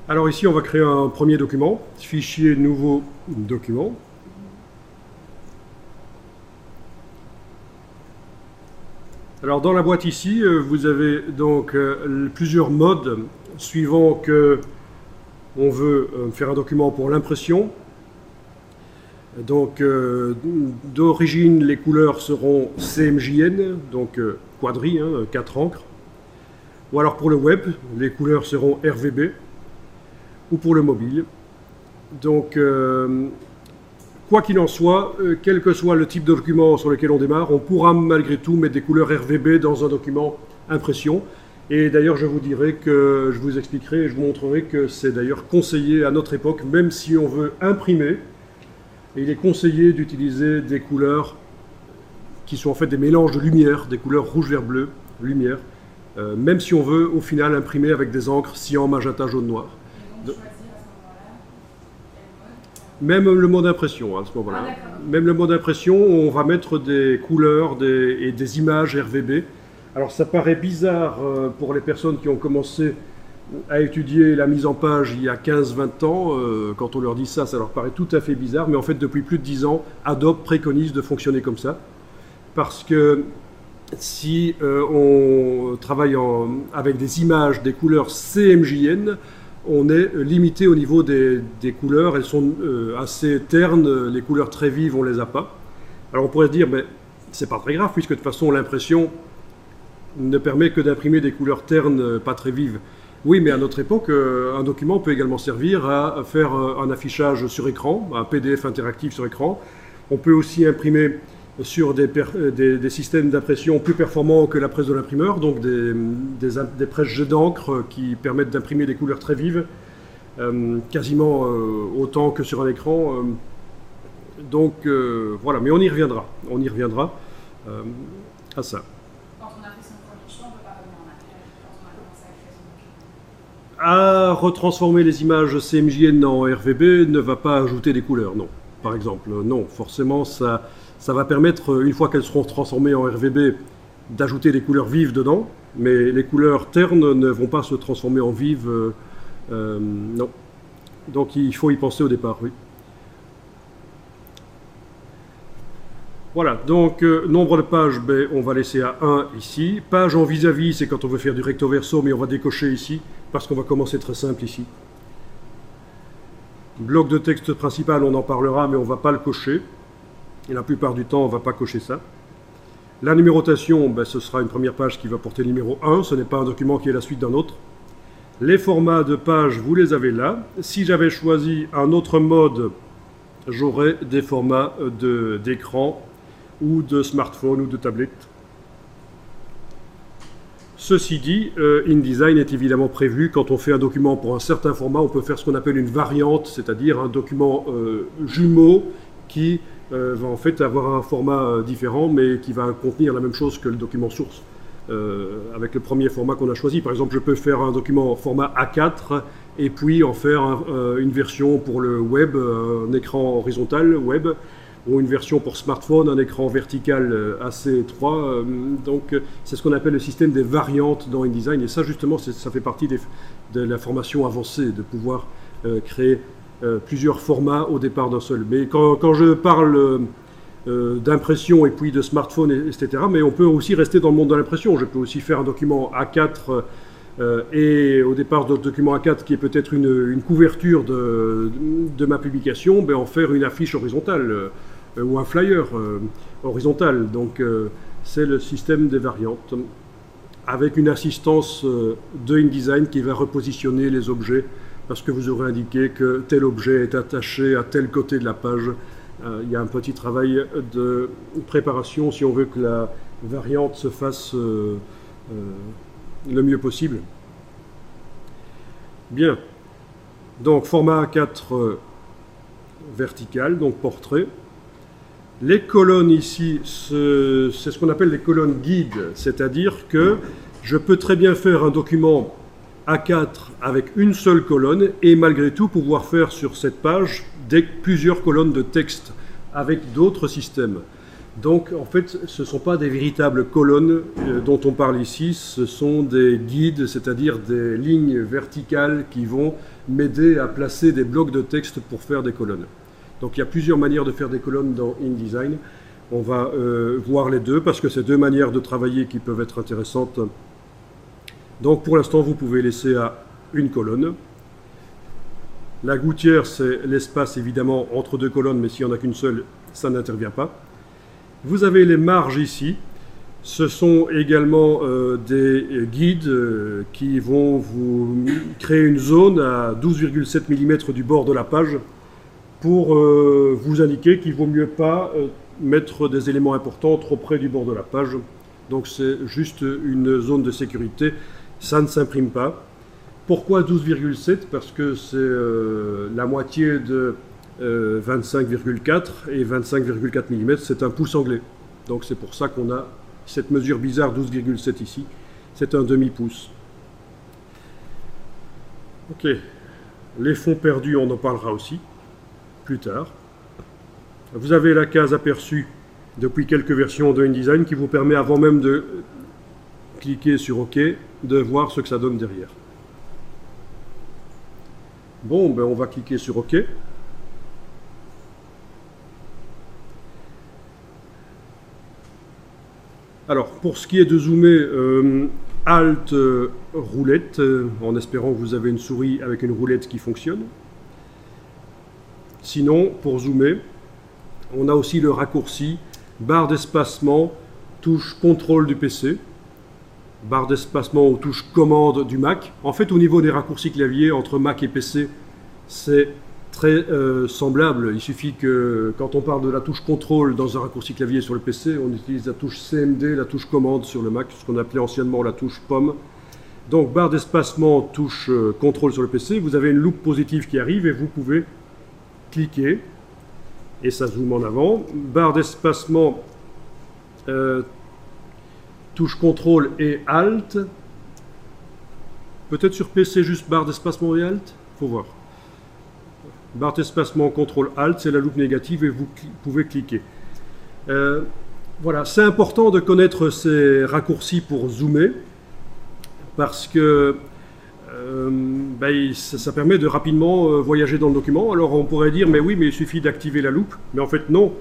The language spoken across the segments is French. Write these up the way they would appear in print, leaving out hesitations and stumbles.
Alors ici, on va créer un premier document, fichier nouveau document. Alors dans la boîte ici, vous avez donc plusieurs modes suivant que on veut faire un document pour l'impression. Donc d'origine, les couleurs seront CMJN, donc quadri, 4 encres. Ou alors pour le web, les couleurs seront RVB. Ou pour le mobile. Donc, quoi qu'il en soit, quel que soit le type de document sur lequel on démarre, on pourra malgré tout mettre des couleurs RVB dans un document impression. Et d'ailleurs, je vous dirai que je vous expliquerai et je vous montrerai que c'est d'ailleurs conseillé à notre époque, même si on veut imprimer, et il est conseillé d'utiliser des couleurs qui sont en fait des mélanges de lumière, des couleurs rouge, vert, bleu, lumière, même si on veut au final imprimer avec des encres cyan, magenta, jaune, noir. Même le mode impression, à ce moment-là. Même le mode impression, on va mettre des couleurs et des images RVB. Alors ça paraît bizarre pour les personnes qui ont commencé à étudier la mise en page il y a 15-20 ans. Quand on leur dit ça, ça leur paraît tout à fait bizarre. Mais en fait, depuis plus de 10 ans, Adobe préconise de fonctionner comme ça. Parce que si on travaille avec des images, des couleurs CMJN, on est limité au niveau des couleurs. Elles sont assez ternes, les couleurs très vives, on ne les a pas. Alors on pourrait se dire, mais c'est pas très grave, puisque de toute façon l'impression ne permet que d'imprimer des couleurs ternes, pas très vives. Oui, mais à notre époque, un document peut également servir à faire un affichage sur écran, un PDF interactif sur écran. On peut aussi imprimer sur des systèmes d'impression plus performants que la presse de l'imprimeur, donc des presses jets d'encre qui permettent d'imprimer des couleurs très vives, quasiment autant que sur un écran. Donc voilà, mais on y reviendra à ça. Quand on a fait son premier choix, on ne peut pas revenir en arrière quand on a commencé à créer son document. À retransformer les images CMJN en RVB ne va pas ajouter des couleurs, non. Par exemple, non, forcément ça va permettre, une fois qu'elles seront transformées en RVB, d'ajouter des couleurs vives dedans, mais les couleurs ternes ne vont pas se transformer en vives, non. Donc il faut y penser au départ, oui. Voilà, donc nombre de pages, ben, on va laisser à 1 ici. Page en vis-à-vis, c'est quand on veut faire du recto verso, mais on va décocher ici, parce qu'on va commencer très simple ici. Bloc de texte principal, on en parlera, mais on ne va pas le cocher. Et la plupart du temps, on ne va pas cocher ça. La numérotation, ben, ce sera une première page qui va porter le numéro 1. Ce n'est pas un document qui est la suite d'un autre. Les formats de pages, vous les avez là. Si j'avais choisi un autre mode, j'aurais des formats d'écran ou de smartphone ou de tablette. Ceci dit, InDesign est évidemment prévu. Quand on fait un document pour un certain format, on peut faire ce qu'on appelle une variante, c'est-à-dire un document jumeau qui va en fait avoir un format différent, mais qui va contenir la même chose que le document source, avec le premier format qu'on a choisi. Par exemple, je peux faire un document format A4 et puis en faire une version pour le web, un écran horizontal web, ou une version pour smartphone, un écran vertical assez étroit. Donc c'est ce qu'on appelle le système des variantes dans InDesign, et ça justement ça fait partie de la formation avancée, de pouvoir créer plusieurs formats au départ d'un seul. Mais quand je parle d'impression et puis de smartphone, etc., mais on peut aussi rester dans le monde de l'impression. Je peux aussi faire un document A4 et au départ de document A4 qui est peut-être une couverture de ma publication, ben en faire une affiche horizontale ou un flyer horizontal. Donc c'est le système des variantes avec une assistance de InDesign qui va repositionner les objets, parce que vous aurez indiqué que tel objet est attaché à tel côté de la page. Il y a un petit travail de préparation si on veut que la variante se fasse le mieux possible. Bien. Donc format A4 vertical, donc portrait. Les colonnes ici, c'est ce qu'on appelle les colonnes guides, c'est-à-dire que je peux très bien faire un document A4 avec une seule colonne et malgré tout pouvoir faire sur cette page plusieurs colonnes de texte avec d'autres systèmes. Donc en fait, ce ne sont pas des véritables colonnes dont on parle ici, ce sont des guides, c'est-à-dire des lignes verticales qui vont m'aider à placer des blocs de texte pour faire des colonnes. Donc il y a plusieurs manières de faire des colonnes dans InDesign. On va voir les deux parce que c'est deux manières de travailler qui peuvent être intéressantes. Donc pour l'instant, vous pouvez laisser à une colonne. La gouttière, c'est l'espace évidemment entre deux colonnes, mais s'il n'y en a qu'une seule, ça n'intervient pas. Vous avez les marges ici. Ce sont également des guides qui vont vous créer une zone à 12,7 mm du bord de la page pour vous indiquer qu'il ne vaut mieux pas mettre des éléments importants trop près du bord de la page. Donc c'est juste une zone de sécurité. Ça ne s'imprime pas. Pourquoi 12,7? Parce que c'est la moitié de 25,4 et 25,4 mm, c'est un pouce anglais. Donc c'est pour ça qu'on a cette mesure bizarre 12,7 ici. C'est un demi-pouce. Ok. Les fonds perdus, on en parlera aussi plus tard. Vous avez la case aperçue depuis quelques versions de InDesign qui vous permet, avant même de cliquer sur OK, de voir ce que ça donne derrière. Bon, ben on va cliquer sur OK. Alors, pour ce qui est de zoomer, Alt roulette, en espérant que vous avez une souris avec une roulette qui fonctionne. Sinon, pour zoomer, on a aussi le raccourci barre d'espacement, touche contrôle du PC, barre d'espacement ou touche commande du Mac. En fait, au niveau des raccourcis clavier entre Mac et PC, c'est très semblable. Il suffit que, quand on parle de la touche contrôle dans un raccourci clavier sur le PC, on utilise la touche CMD, la touche commande sur le Mac, ce qu'on appelait anciennement la touche pomme. Donc, barre d'espacement, touche contrôle sur le PC, vous avez une loupe positive qui arrive et vous pouvez cliquer et ça zoome en avant. Barre d'espacement, touche contrôle et Alt. Peut-être sur PC juste barre d'espacement et Alt, faut voir. Barre d'espacement, CTRL ALT, c'est la loupe négative et vous pouvez cliquer. Voilà, c'est important de connaître ces raccourcis pour zoomer parce que ça permet de rapidement voyager dans le document. Alors on pourrait dire, mais oui, mais il suffit d'activer la loupe. Mais en fait non,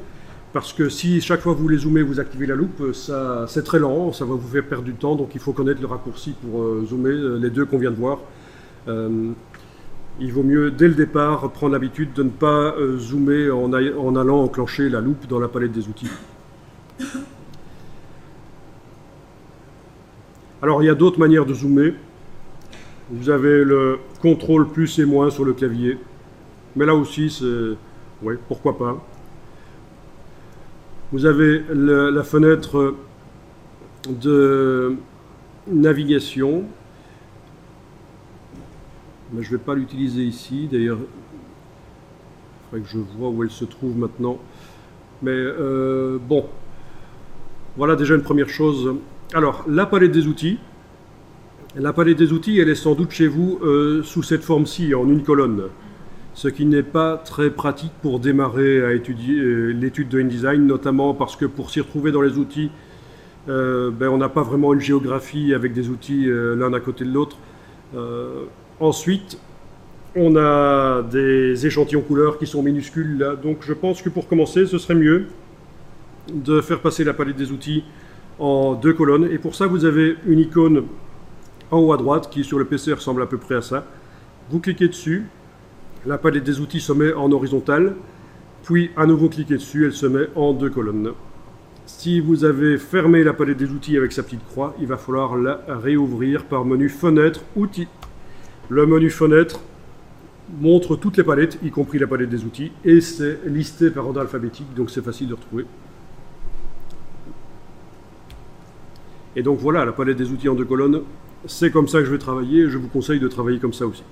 parce que si chaque fois que vous voulez zoomer, vous activez la loupe, c'est très lent, ça va vous faire perdre du temps. Donc il faut connaître le raccourci pour zoomer, les deux qu'on vient de voir. Il vaut mieux, dès le départ, prendre l'habitude de ne pas zoomer en allant enclencher la loupe dans la palette des outils. Alors, il y a d'autres manières de zoomer. Vous avez le CTRL plus et moins sur le clavier. Mais là aussi, c'est... ouais, pourquoi pas. Vous avez la fenêtre de navigation. Mais je ne vais pas l'utiliser ici, d'ailleurs, il faudrait que je vois où elle se trouve maintenant. Mais bon, voilà déjà une première chose. Alors, la palette des outils. La palette des outils, elle est sans doute chez vous sous cette forme-ci, en une colonne. Ce qui n'est pas très pratique pour démarrer à étudier l'étude de InDesign, notamment parce que pour s'y retrouver dans les outils, on n'a pas vraiment une géographie avec des outils l'un à côté de l'autre. Ensuite, on a des échantillons couleurs qui sont minuscules là, donc je pense que pour commencer, ce serait mieux de faire passer la palette des outils en deux colonnes. Et pour ça, vous avez une icône en haut à droite qui sur le PC ressemble à peu près à ça. Vous cliquez dessus, la palette des outils se met en horizontale, puis à nouveau cliquez dessus, elle se met en deux colonnes. Si vous avez fermé la palette des outils avec sa petite croix, il va falloir la réouvrir par menu Fenêtre, Outils. Le menu Fenêtre montre toutes les palettes, y compris la palette des outils, et c'est listé par ordre alphabétique, donc c'est facile de retrouver. Et donc voilà, la palette des outils en deux colonnes, c'est comme ça que je vais travailler, et je vous conseille de travailler comme ça aussi.